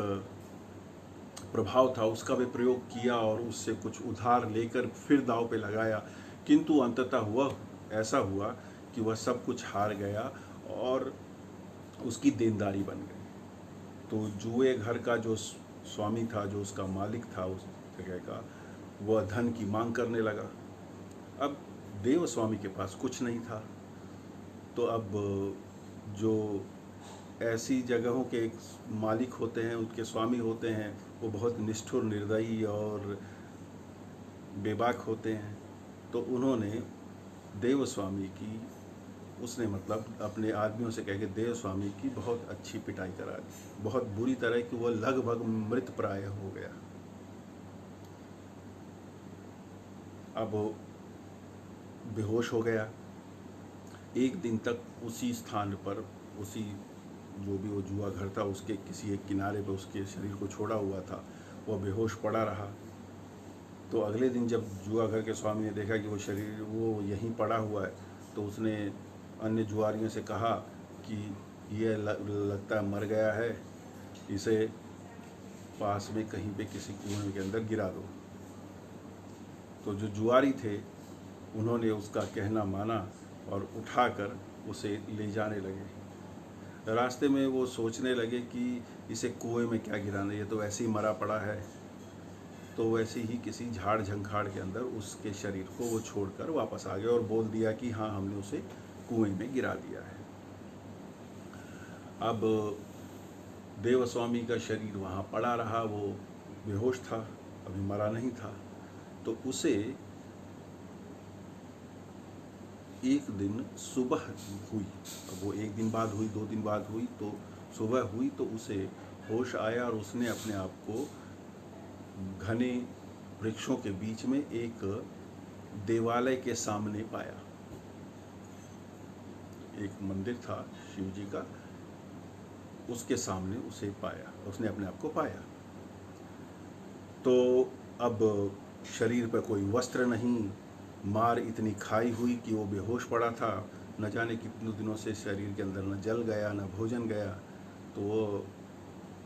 प्रभाव था उसका भी प्रयोग किया और उससे कुछ उधार लेकर फिर दांव पे लगाया। किंतु अंततः वह ऐसा हुआ कि वह सब कुछ हार गया और उसकी देनदारी बन गई। तो जुए घर का जो स्वामी था, जो उसका मालिक था उस जगह का, वह धन की मांग करने लगा। अब देवस्वामी के पास कुछ नहीं था, तो अब जो ऐसी जगहों के मालिक होते हैं, उनके स्वामी होते हैं, वो बहुत निष्ठुर, निर्दयी और बेबाक होते हैं। तो उन्होंने देवस्वामी की, उसने मतलब अपने आदमियों से कह के देवस्वामी की बहुत अच्छी पिटाई करा दी, बहुत बुरी तरह कि वह लगभग मृत प्राय हो गया। अब बेहोश हो गया। एक दिन तक उसी स्थान पर, उसी जो भी वो जुआ घर था उसके किसी एक किनारे पर उसके शरीर को छोड़ा हुआ था, वह बेहोश पड़ा रहा। तो अगले दिन जब जुआ घर के स्वामी ने देखा कि वो शरीर वो यहीं पड़ा हुआ है, तो उसने अन्य जुआरियों से कहा कि यह लगता है मर गया है, इसे पास में कहीं पे किसी कुएं के अंदर गिरा दो। तो जो जुआरी थे उन्होंने उसका कहना माना और उठाकर उसे ले जाने लगे। रास्ते में वो सोचने लगे कि इसे कुएं में क्या गिराना, ये तो ऐसे ही मरा पड़ा है। तो वैसे ही किसी झाड़ झंखाड़ के अंदर उसके शरीर को वो छोड़कर वापस आ गए और बोल दिया कि हाँ, हमने उसे कुएं में गिरा दिया है। अब देवस्वामी का शरीर वहाँ पड़ा रहा, वो बेहोश था, अभी मरा नहीं था। तो उसे एक दिन सुबह हुई, अब वो एक दिन बाद हुई, 2 दिन बाद हुई, तो सुबह हुई तो उसे होश आया और उसने अपने आप को घने वृक्षों के बीच में एक देवालय के सामने पाया। एक मंदिर था शिव जी का, उसके सामने उसे पाया, उसने अपने आप को पाया। तो अब शरीर पर कोई वस्त्र नहीं, मार इतनी खाई हुई कि वो बेहोश पड़ा था, न जाने कितने दिनों से शरीर के अंदर न जल गया न भोजन गया। तो वो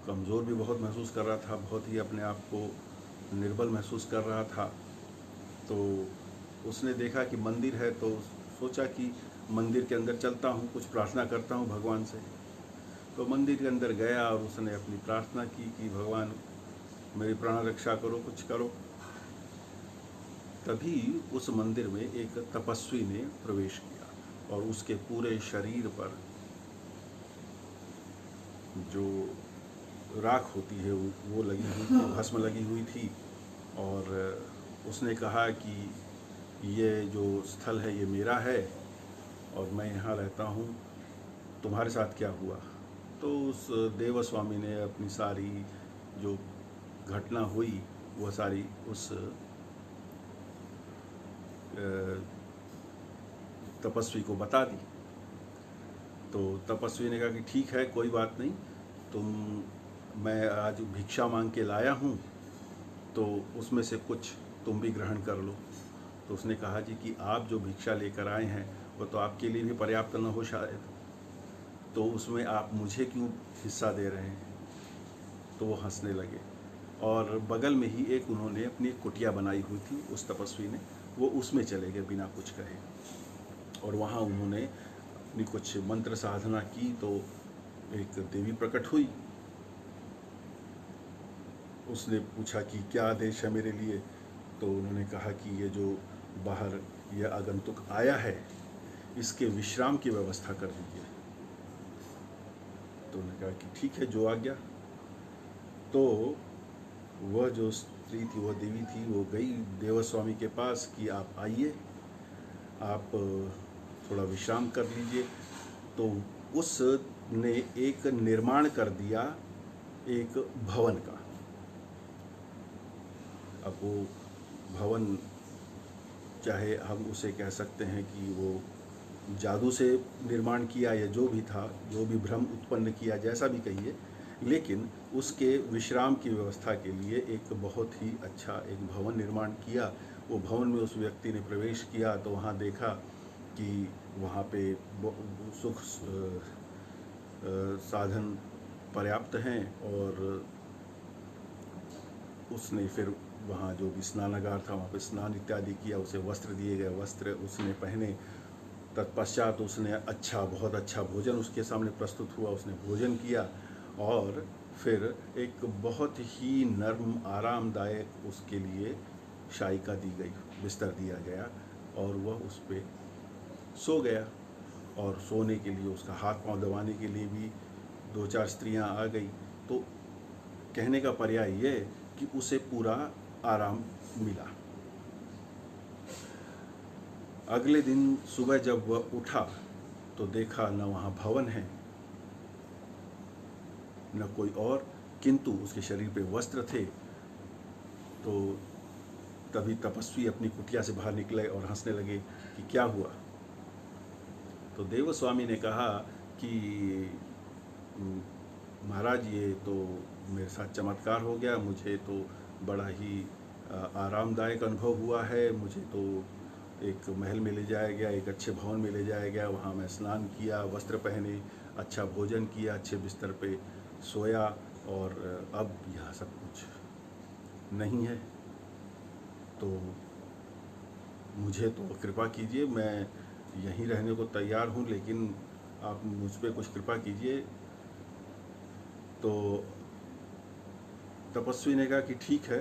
कमज़ोर भी बहुत महसूस कर रहा था, बहुत ही अपने आप को निर्बल महसूस कर रहा था। तो उसने देखा कि मंदिर है, तो सोचा कि मंदिर के अंदर चलता हूँ, कुछ प्रार्थना करता हूँ भगवान से। तो मंदिर के अंदर गया और उसने अपनी प्रार्थना की कि भगवान मेरी प्राण रक्षा करो, कुछ करो। तभी उस मंदिर में एक तपस्वी ने प्रवेश किया और उसके पूरे शरीर पर जो राख होती है वो लगी हुई थी, भस्म लगी हुई थी। और उसने कहा कि ये जो स्थल है ये मेरा है और मैं यहाँ रहता हूँ, तुम्हारे साथ क्या हुआ। तो उस देवस्वामी ने अपनी सारी जो घटना हुई वह सारी उस तपस्वी को बता दी। तो तपस्वी ने कहा कि ठीक है, कोई बात नहीं, मैं आज भिक्षा मांग के लाया हूँ, तो उसमें से कुछ तुम भी ग्रहण कर लो। तो उसने कहा जी कि आप जो भिक्षा लेकर आए हैं वो तो आपके लिए भी पर्याप्त न हो शायद, तो उसमें आप मुझे क्यों हिस्सा दे रहे हैं। तो वो हंसने लगे और बगल में ही एक उन्होंने अपनी कुटिया बनाई हुई थी उस तपस्वी ने, वो उसमें चले गए बिना कुछ कहे। और वहाँ उन्होंने अपनी कुछ मंत्र साधना की तो एक देवी प्रकट हुई। उसने पूछा कि क्या आदेश है मेरे लिए। तो उन्होंने कहा कि ये जो बाहर यह आगंतुक आया है इसके विश्राम की व्यवस्था कर दीजिए। तो उन्होंने कहा कि ठीक है, जो आज्ञा। तो वह जो स्त्री थी, वह देवी थी, वो गई देवस्वामी के पास कि आप आइए, आप थोड़ा विश्राम कर लीजिए। तो उसने एक निर्माण कर दिया एक भवन का। अब वो भवन, चाहे हम उसे कह सकते हैं कि वो जादू से निर्माण किया या जो भी था, जो भी भ्रम उत्पन्न किया, जैसा भी कहिए, लेकिन उसके विश्राम की व्यवस्था के लिए एक बहुत ही अच्छा एक भवन निर्माण किया। वो भवन में उस व्यक्ति ने प्रवेश किया तो वहाँ देखा कि वहाँ पे सुख साधन पर्याप्त हैं। और उसने फिर वहाँ जो भी स्नानागार था वहाँ पे स्नान इत्यादि किया, उसे वस्त्र दिए गए, वस्त्र उसने पहने। तत्पश्चात उसने बहुत अच्छा भोजन उसके सामने प्रस्तुत हुआ, उसने भोजन किया और फिर एक बहुत ही नर्म आरामदायक उसके लिए शायिका दी गई, बिस्तर दिया गया और वह उस पर सो गया। और सोने के लिए उसका हाथ पांव दबाने के लिए भी 2-4 स्त्रियां आ गई। तो कहने का पर्याय ये कि उसे पूरा आराम मिला। अगले दिन सुबह जब वह उठा तो देखा न वहाँ भवन है न कोई और, किंतु उसके शरीर पे वस्त्र थे। तो तभी तपस्वी अपनी कुटिया से बाहर निकले और हंसने लगे कि क्या हुआ। तो देवस्वामी ने कहा कि महाराज ये तो मेरे साथ चमत्कार हो गया, मुझे तो बड़ा ही आरामदायक अनुभव हुआ है। मुझे तो एक महल में ले जाया गया, एक अच्छे भवन में ले जाया गया, वहाँ मैं स्नान किया, वस्त्र पहने, अच्छा भोजन किया, अच्छे बिस्तर पे सोया, और अब यहाँ सब कुछ नहीं है। तो मुझे तो कृपा कीजिए, मैं यहीं रहने को तैयार हूँ, लेकिन आप मुझ पर कुछ कृपा कीजिए। तो तपस्वी ने कहा कि ठीक है,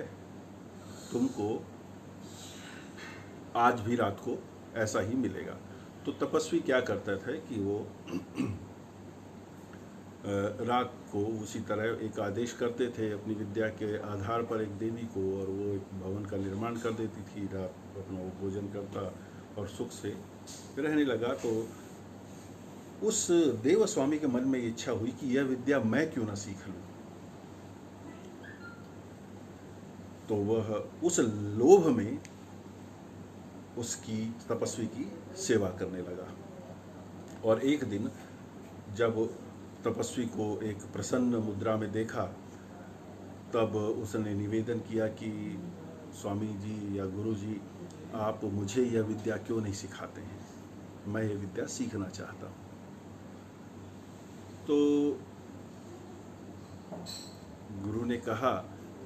तुमको आज भी रात को ऐसा ही मिलेगा। तो तपस्वी क्या करता था कि वो रात को उसी तरह एक आदेश करते थे अपनी विद्या के आधार पर एक देवी को, और वो एक भवन का निर्माण कर देती थी। रात अपना वो भोजन करता और सुख से रहने लगा। तो उस देवस्वामी के मन में इच्छा हुई कि यह विद्या मैं क्यों ना सीख लूं। तो वह उस लोभ में उसकी तपस्वी की सेवा करने लगा। और एक दिन जब तपस्वी को एक प्रसन्न मुद्रा में देखा, तब उसने निवेदन किया कि स्वामी जी या गुरु जी, आप मुझे यह विद्या क्यों नहीं सिखाते हैं, मैं यह विद्या सीखना चाहता हूँ। तो गुरु ने कहा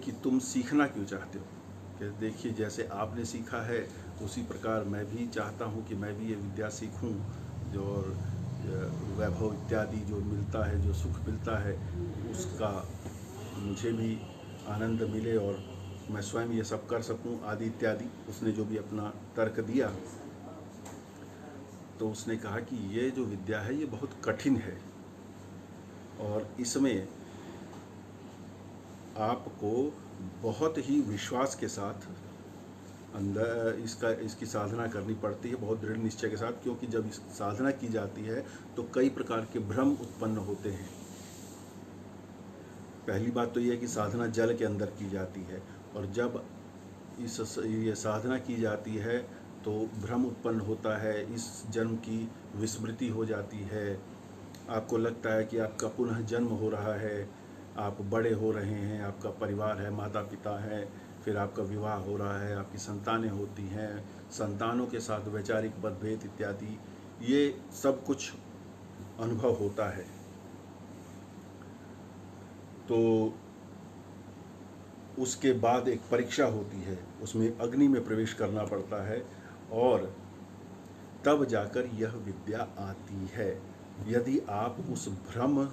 कि तुम सीखना क्यों चाहते हो। कि देखिए, जैसे आपने सीखा है उसी प्रकार मैं भी चाहता हूँ कि मैं भी ये विद्या सीखूँ, जो वैभव इत्यादि जो मिलता है, जो सुख मिलता है, उसका मुझे भी आनंद मिले और मैं स्वयं ये सब कर सकूं, आदि इत्यादि। उसने जो भी अपना तर्क दिया, तो उसने कहा कि ये जो विद्या है ये बहुत कठिन है, और इसमें आपको बहुत ही विश्वास के साथ अंदर इसकी साधना करनी पड़ती है, बहुत दृढ़ निश्चय के साथ। क्योंकि जब इस साधना की जाती है तो कई प्रकार के भ्रम उत्पन्न होते हैं। पहली बात तो यह है कि साधना जल के अंदर की जाती है, और जब ये साधना की जाती है तो भ्रम उत्पन्न होता है, इस जन्म की विस्मृति हो जाती है। आपको लगता है कि आपका पुनः जन्म हो रहा है, आप बड़े हो रहे हैं, आपका परिवार है, माता पिता है, फिर आपका विवाह हो रहा है, आपकी संतानें होती हैं, संतानों के साथ वैचारिक मतभेद इत्यादि, ये सब कुछ अनुभव होता है। तो उसके बाद एक परीक्षा होती है, उसमें अग्नि में प्रवेश करना पड़ता है, और तब जाकर यह विद्या आती है। यदि आप उस भ्रम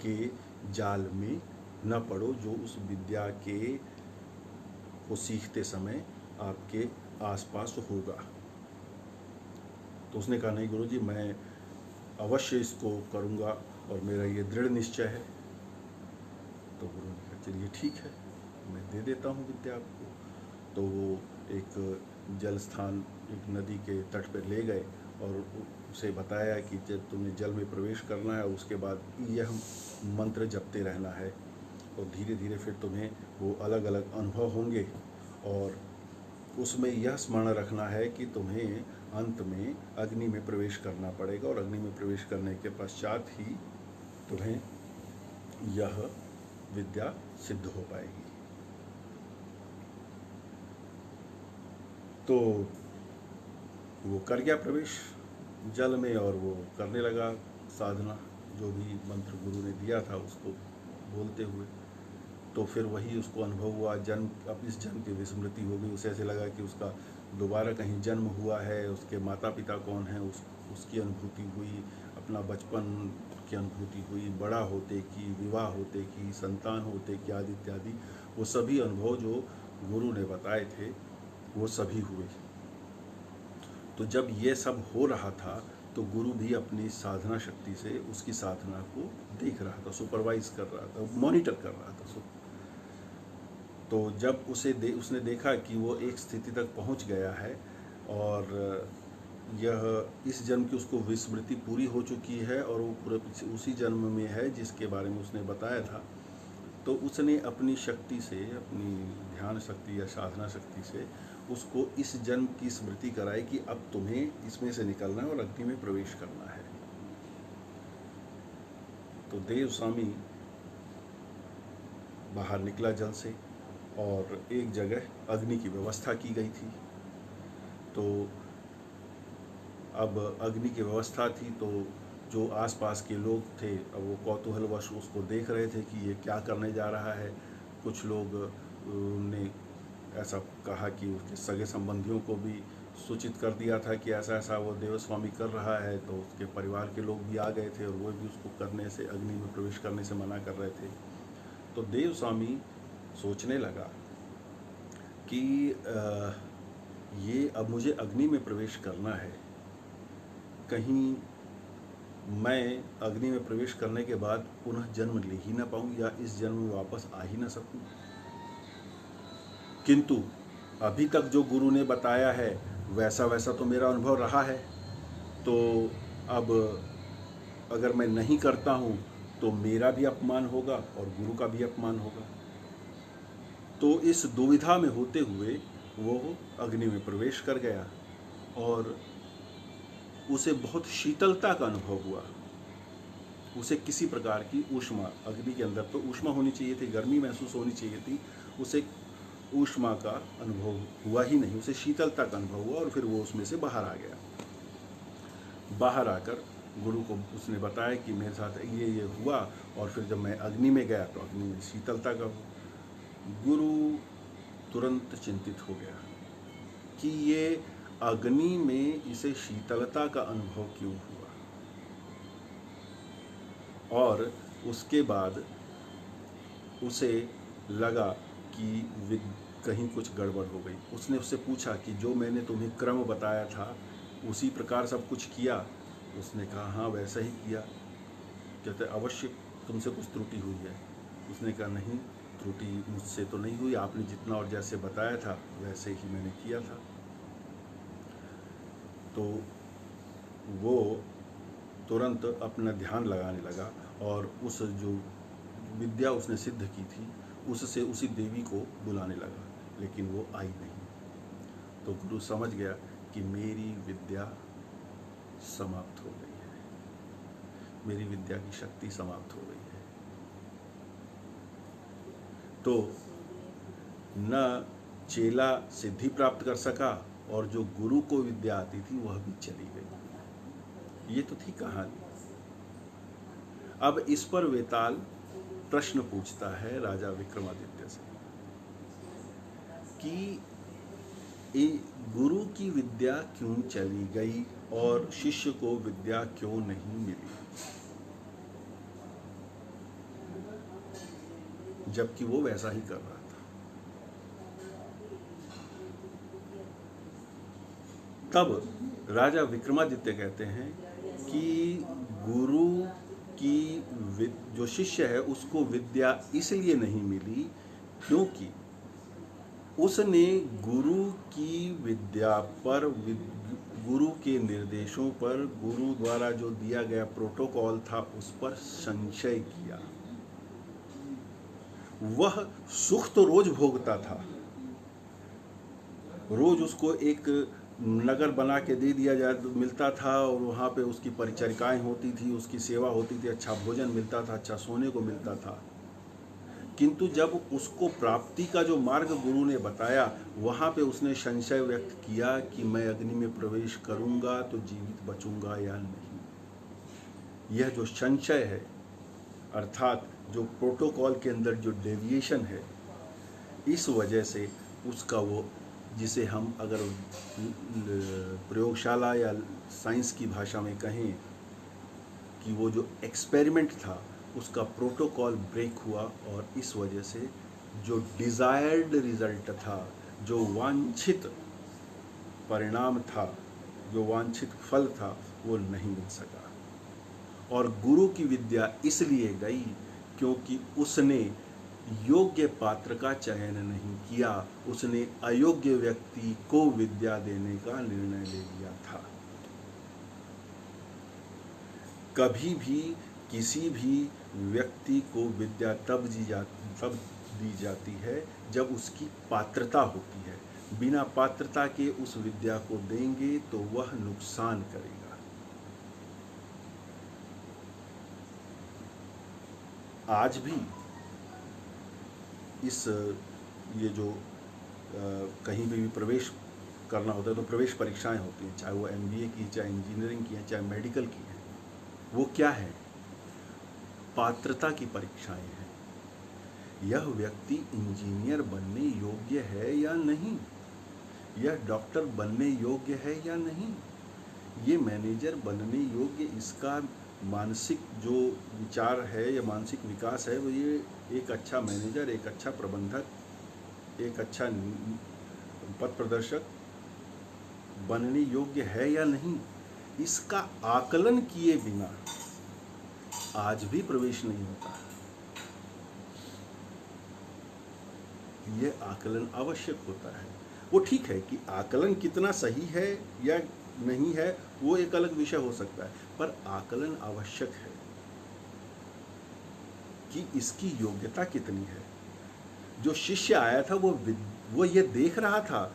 के जाल में न पड़ो जो उस विद्या के को सीखते समय आपके आसपास होगा। तो उसने कहा, नहीं गुरुजी, मैं अवश्य इसको करूँगा और मेरा ये दृढ़ निश्चय है। तो गुरु ने कहा, चलिए ठीक है, मैं दे देता हूँ विद्या आपको। तो वो एक जल स्थान, एक नदी के तट पर ले गए और उसे बताया कि जब तुम्हें जल में प्रवेश करना है, उसके बाद यह मंत्र जपते रहना है, और धीरे धीरे फिर तुम्हें वो अलग अलग अनुभव होंगे। और उसमें यह स्मरण रखना है कि तुम्हें अंत में अग्नि में प्रवेश करना पड़ेगा, और अग्नि में प्रवेश करने के पश्चात ही तुम्हें यह विद्या सिद्ध हो पाएगी। तो वो कर गया प्रवेश जल में, और वो करने लगा साधना, जो भी मंत्र गुरु ने दिया था उसको बोलते हुए। तो फिर वही उसको अनुभव हुआ, जन्म, अब इस जन्म की विस्मृति हो गई। उसे ऐसे लगा कि उसका दोबारा कहीं जन्म हुआ है, उसके माता पिता कौन हैं उसकी अनुभूति हुई, अपना बचपन की अनुभूति हुई, बड़ा होते की, विवाह होते की, संतान होते की, आदि इत्यादि। वो सभी अनुभव जो गुरु ने बताए थे वो सभी हुए। तो जब ये सब हो रहा था तो गुरु भी अपनी साधना शक्ति से उसकी साधना को देख रहा था, सुपरवाइज कर रहा था, मॉनिटर कर रहा था। तो जब उसने देखा कि वो एक स्थिति तक पहुंच गया है, और यह इस जन्म की उसको विस्मृति पूरी हो चुकी है, और वो पूरे उसी जन्म में है जिसके बारे में उसने बताया था, तो उसने अपनी शक्ति से, अपनी ध्यान शक्ति या साधना शक्ति से उसको इस जन्म की स्मृति कराई कि अब तुम्हें इसमें से निकलना है और अग्नि में प्रवेश करना है। तो देव स्वामी बाहर निकला जल से और एक जगह अग्नि की व्यवस्था की गई थी। तो अब अग्नि की व्यवस्था थी तो जो आसपास के लोग थे अब वो कौतूहलवश उसको देख रहे थे कि ये क्या करने जा रहा है। कुछ लोग ने ऐसा कहा कि उसके सगे संबंधियों को भी सूचित कर दिया था कि ऐसा ऐसा वो देवस्वामी कर रहा है। तो उसके परिवार के लोग भी आ गए थे और वो भी उसको करने से, अग्नि में प्रवेश करने से मना कर रहे थे। तो देवस्वामी सोचने लगा कि ये अब मुझे अग्नि में प्रवेश करना है, कहीं मैं अग्नि में प्रवेश करने के बाद पुनः जन्म ले ही ना पाऊँ या इस जन्म में वापस आ ही ना सकूँ। किंतु अभी तक जो गुरु ने बताया है वैसा वैसा तो मेरा अनुभव रहा है, तो अब अगर मैं नहीं करता हूँ तो मेरा भी अपमान होगा और गुरु का भी अपमान होगा। तो इस दुविधा में होते हुए वो अग्नि में प्रवेश कर गया और उसे बहुत शीतलता का अनुभव हुआ। उसे किसी प्रकार की ऊष्मा, अग्नि के अंदर तो ऊष्मा होनी चाहिए थी, गर्मी महसूस होनी चाहिए थी, उसे ऊष्मा का अनुभव हुआ ही नहीं, उसे शीतलता का अनुभव हुआ और फिर वो उसमें से बाहर आ गया। बाहर आकर गुरु को उसने बताया कि मेरे साथ ये हुआ और फिर जब मैं अग्नि में गया तो अग्नि में शीतलता का हुआ। गुरु तुरंत चिंतित हो गया कि ये अग्नि में इसे शीतलता का अनुभव क्यों हुआ। और उसके बाद उसे लगा कि कहीं कुछ गड़बड़ हो गई। उसने उससे पूछा कि जो मैंने तुम्हें क्रम बताया था उसी प्रकार सब कुछ किया? उसने कहा हाँ वैसा ही किया। कहते अवश्य तुमसे कुछ त्रुटि हुई है। उसने कहा नहीं, त्रुटि मुझसे तो नहीं हुई, आपने जितना और जैसे बताया था वैसे ही मैंने किया था। तो वो तुरंत अपना ध्यान लगाने लगा और उस जो विद्या उसने सिद्ध की थी उससे उसी देवी को बुलाने लगा, लेकिन वो आई नहीं। तो गुरु समझ गया कि मेरी विद्या समाप्त हो गई है, मेरी विद्या की शक्ति समाप्त हो गई है। तो न चेला सिद्धि प्राप्त कर सका और जो गुरु को विद्या आती थी वह भी चली गई। ये तो थी कहानी। अब इस पर वेताल प्रश्न पूछता है राजा विक्रमादित्य से कि गुरु की विद्या क्यों चली गई और शिष्य को विद्या क्यों नहीं मिली, जबकि वो वैसा ही कर रहा था। तब राजा विक्रमादित्य कहते हैं कि गुरु की जो शिष्य है उसको विद्या इसलिए नहीं मिली क्योंकि उसने गुरु की विद्या पर, गुरु के निर्देशों पर, गुरु द्वारा जो दिया गया प्रोटोकॉल था उस पर संशय किया। वह सुख तो रोज भोगता था, रोज उसको एक नगर बना के दे दिया जाए तो मिलता था और वहाँ पे उसकी परिचरिकाएं होती थी, उसकी सेवा होती थी, अच्छा भोजन मिलता था, अच्छा सोने को मिलता था। किंतु जब उसको प्राप्ति का जो मार्ग गुरु ने बताया वहाँ पे उसने संशय व्यक्त किया कि मैं अग्नि में प्रवेश करूँगा तो जीवित बचूंगा या नहीं। यह जो संशय है अर्थात जो प्रोटोकॉल के अंदर जो डेविएशन है, इस वजह से उसका वो, जिसे हम अगर प्रयोगशाला या साइंस की भाषा में कहें कि वो जो एक्सपेरिमेंट था उसका प्रोटोकॉल ब्रेक हुआ और इस वजह से जो डिज़ायर्ड रिजल्ट था, जो वांछित परिणाम था, जो वांछित फल था, वो नहीं मिल सका। और गुरु की विद्या इसलिए गई क्योंकि उसने योग्य पात्र का चयन नहीं किया, उसने अयोग्य व्यक्ति को विद्या देने का निर्णय ले लिया था। कभी भी किसी भी व्यक्ति को विद्या तब दी जाती है जब उसकी पात्रता होती है, बिना पात्रता के उस विद्या को देंगे तो वह नुकसान करेगा। आज भी इस ये जो कहीं पे भी प्रवेश करना होता है तो प्रवेश परीक्षाएं होती हैं, चाहे वो MBA की, चाहे इंजीनियरिंग की है, चाहे मेडिकल की है। वो क्या है? पात्रता की परीक्षाएं हैं। यह व्यक्ति इंजीनियर बनने योग्य है या नहीं, यह डॉक्टर बनने योग्य है या नहीं, ये मैनेजर बनने योग्य, इसका मानसिक जो विचार है या मानसिक विकास है वो ये एक अच्छा मैनेजर, एक अच्छा प्रबंधक, एक अच्छा पथ प्रदर्शक बनने योग्य है या नहीं, इसका आकलन किए बिना आज भी प्रवेश नहीं होता है। ये आकलन आवश्यक होता है। वो ठीक है कि आकलन कितना सही है या नहीं है वो एक अलग विषय हो सकता है, पर आकलन आवश्यक है कि इसकी योग्यता कितनी है। जो शिष्य आया था वो ये देख रहा था,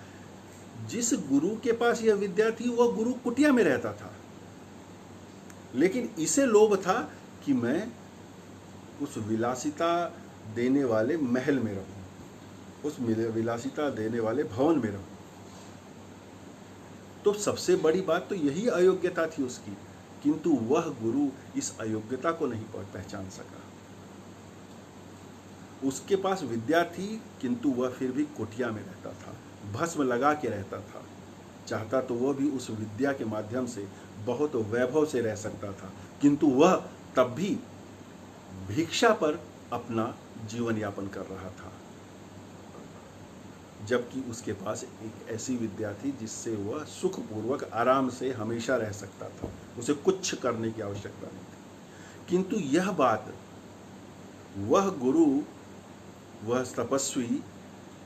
जिस गुरु के पास यह विद्या थी वह गुरु कुटिया में रहता था, लेकिन इसे लोभ था कि मैं उस विलासिता देने वाले महल में रहूं, उस विलासिता देने वाले भवन में रहूं। तो सबसे बड़ी बात तो यही अयोग्यता थी उसकी, किंतु वह गुरु इस अयोग्यता को नहीं पहचान सका। उसके पास विद्या थी किंतु वह फिर भी कुटिया में रहता था, भस्म लगा के रहता था। चाहता तो वह भी उस विद्या के माध्यम से बहुत वैभव से रह सकता था, किंतु वह तब भी भिक्षा पर अपना जीवन यापन कर रहा था, जबकि उसके पास एक ऐसी विद्या थी जिससे वह सुखपूर्वक आराम से हमेशा रह सकता था, उसे कुछ करने की आवश्यकता नहीं थी। किंतु यह बात वह गुरु, वह तपस्वी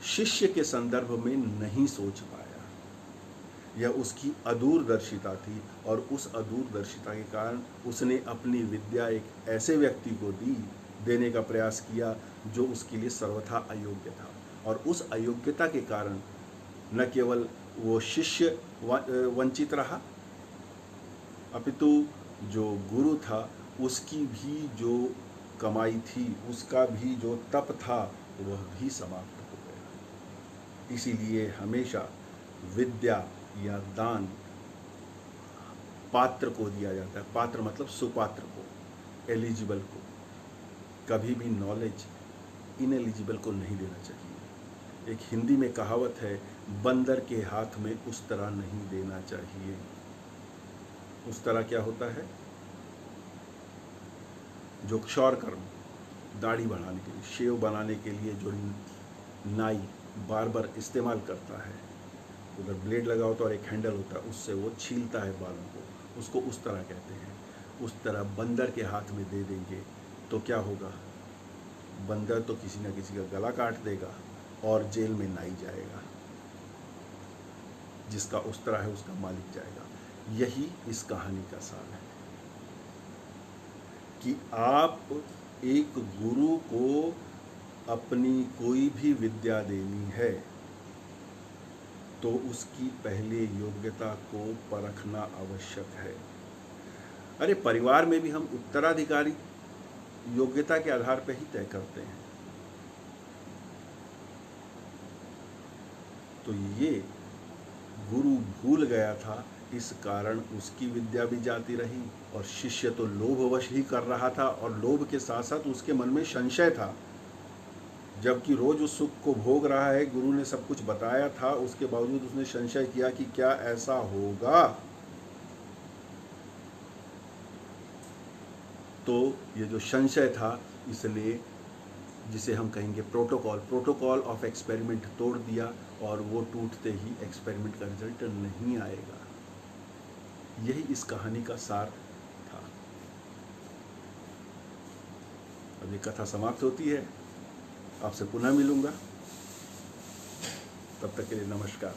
शिष्य के संदर्भ में नहीं सोच पाया। यह उसकी अदूरदर्शिता थी, और उस अदूरदर्शिता के कारण उसने अपनी विद्या एक ऐसे व्यक्ति को देने का प्रयास किया जो उसके लिए सर्वथा अयोग्य था। और उस अयोग्यता के कारण न केवल वो शिष्य वंचित रहा, अपितु जो गुरु था उसकी भी जो कमाई थी, उसका भी जो तप था, वह भी समाप्त हो गया। इसीलिए हमेशा विद्या या दान पात्र को दिया जाता है। पात्र मतलब सुपात्र को, एलिजिबल को। कभी भी नॉलेज इनएलिजिबल को नहीं देना चाहिए। एक हिंदी में कहावत है, बंदर के हाथ में उस तरह नहीं देना चाहिए। उस तरह क्या होता है? जो क्षौर कर्म, दाढ़ी बढ़ाने के लिए, शेव बनाने के लिए जो नाई बार इस्तेमाल करता है, उधर ब्लेड लगा होता है और एक हैंडल होता है, उससे वो छीलता है बालों को, उसको उस तरह कहते हैं। उस तरह बंदर के हाथ में दे देंगे तो क्या होगा? बंदर तो किसी न किसी का गला काट देगा और जेल में नाई जाएगा। जिसका उस तरह है उसका मालिक जाएगा। यही इस कहानी का सार है कि आप एक गुरु को अपनी कोई भी विद्या देनी है तो उसकी पहले योग्यता को परखना आवश्यक है। अरे परिवार में भी हम उत्तराधिकारी योग्यता के आधार पर ही तय करते हैं। तो ये गुरु भूल गया था, इस कारण उसकी विद्या भी जाती रही, और शिष्य तो लोभवश ही कर रहा था, और लोभ के साथ साथ उसके मन में संशय था। जबकि रोज उस सुख को भोग रहा है, गुरु ने सब कुछ बताया था, उसके बावजूद उसने संशय किया कि क्या ऐसा होगा। तो ये जो संशय था, इसने जिसे हम कहेंगे प्रोटोकॉल ऑफ एक्सपेरिमेंट तोड़ दिया, और वो टूटते ही एक्सपेरिमेंट का रिजल्ट नहीं आएगा। यही इस कहानी का सार था। अब ये कथा समाप्त होती है, आपसे पुनः मिलूंगा। तब तक के लिए नमस्कार।